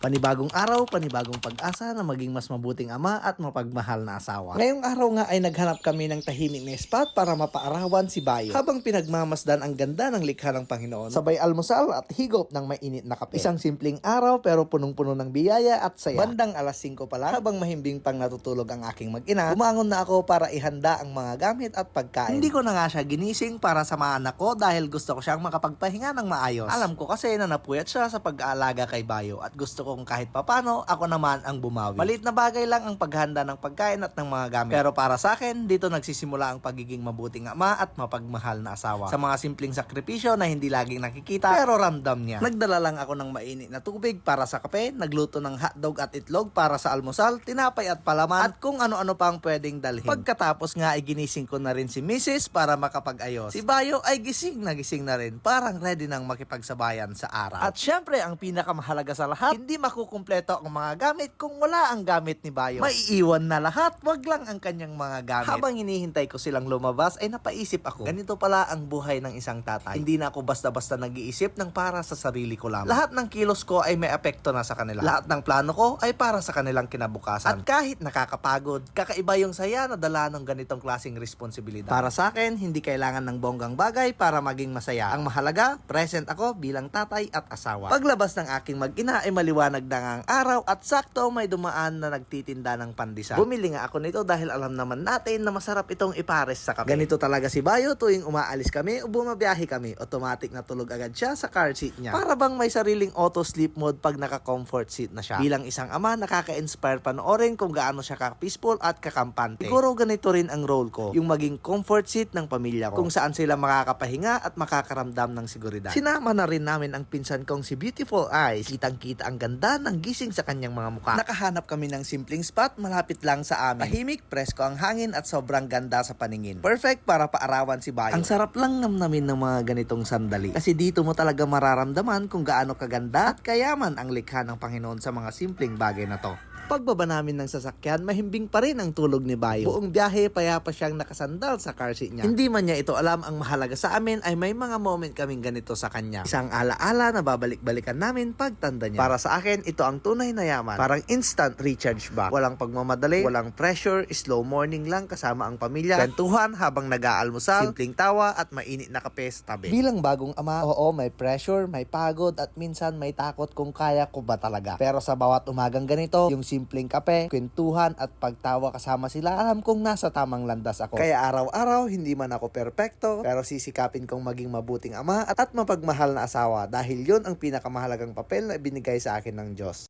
Panibagong araw, panibagong pag-asa na maging mas mabuting ama at mapagmahal na asawa. Ngayong araw nga ay naghanap kami ng tahimik na spot para mapaarawan si Bayo. Habang pinagmamasdan ang ganda ng likha ng Panginoon, sabay almusal at higop ng mainit na kape. Isang simpleng araw pero punong-puno ng biyaya at saya. Bandang alas 5 pa lang, habang mahimbing pang natutulog ang aking mag-ina, bumangon na ako para ihanda ang mga gamit at pagkain. Hindi ko na nga siya ginising para samahan ako dahil gusto ko siyang makapagpahinga ng maayos. Alam ko kasi na napuyat siya sa pag-aalaga kay Bayo at gusto kung kahit papano, ako naman ang bumawi. Maliit na bagay lang ang paghanda ng pagkain at ng mga gamit. Pero para sa akin, dito nagsisimula ang pagiging mabuting ama at mapagmahal na asawa. Sa mga simpleng sakripisyo na hindi laging nakikita, pero ramdam niya. Nagdala lang ako ng mainit na tubig para sa kape, nagluto ng hotdog at itlog para sa almusal, tinapay at palaman, at kung ano-ano pang pwedeng dalhin. Pagkatapos nga ay ginising ko na rin si Mrs. para makapag-ayos. Si Bayo ay gising na rin, parang ready nang makipagsabayan sa araw. At syempre, ang pinakamahalaga sa lahat, hindi makukumpleto ang mga gamit kung wala ang gamit ni Bayo. Maiiwan na lahat, wag lang ang kanyang mga gamit. Habang hinihintay ko silang lumabas ay napaisip ako, ganito pala ang buhay ng isang tatay. Hindi na ako basta-basta nag-iisip ng para sa sarili ko lang. Lahat ng kilos ko ay may apekto na sa kanila. Lahat ng plano ko ay para sa kanilang kinabukasan. At kahit nakakapagod, kakaiba yung saya na dala ng ganitong klaseng responsibilidad. Para sa akin, hindi kailangan ng bonggang bagay para maging masaya. Ang mahalaga, present ako bilang tatay at asawa. Paglabas ng aking mag-ina ay maliwanag na ang araw at sakto may dumaan na nagtitinda ng pandesal. Bumili nga ako nito dahil alam naman natin na masarap itong ipares sa kape. Ganito talaga si Bayo tuwing umaalis kami o bumabiyahe kami. Automatic na tulog agad siya sa car seat niya. Para bang may sariling auto sleep mode pag naka-comfort seat na siya. Bilang isang ama, nakaka-inspire panoorin kung gaano siya ka-peaceful at kakampante. Siguro ganito rin ang role ko, yung maging comfort seat ng pamilya ko, kung saan sila makakapahinga at makakaramdam ng seguridad. Sinama na rin namin ang pinsan kong si Beautiful Eyes. Kitang-kita ang ganda ng gising sa kanyang mga mukha. Nakahanap kami ng simpleng spot malapit lang sa amin. Tahimik, presko ang hangin at sobrang ganda sa paningin. Perfect para paarawan si Bayo. Ang sarap lang namnamin ng mga ganitong sandali. Kasi dito mo talaga mararamdaman kung gaano kaganda at kayaman ang likha ng Panginoon sa mga simpleng bagay na to. Pagbaba namin ng sasakyan, mahimbing pa rin ang tulog ni Bayo. Buong biyahe, payapa siyang nakasandal sa car seat niya. Hindi man niya ito alam, ang mahalaga sa amin ay may mga moment kaming ganito sa kanya. Isang alaala na babalik-balikan namin pagtanda niya. Para sa akin, ito ang tunay na yaman. Parang instant recharge ba. Walang pagmamadali, walang pressure, slow morning lang kasama ang pamilya. Kwentuhan habang nag-aalmusal, simpleng tawa at mainit na kape sa tabi. Bilang bagong ama, oo, may pressure, may pagod at minsan may takot kung kaya ko ba talaga. Pero sa bawat umagang ganito, yung simpleng kape, kwentuhan at pagtawa kasama sila, alam kong nasa tamang landas ako. Kaya araw-araw, hindi man ako perpekto, pero sisikapin kong maging mabuting ama at mapagmahal na asawa dahil yun ang pinakamahalagang papel na ibinigay sa akin ng Diyos.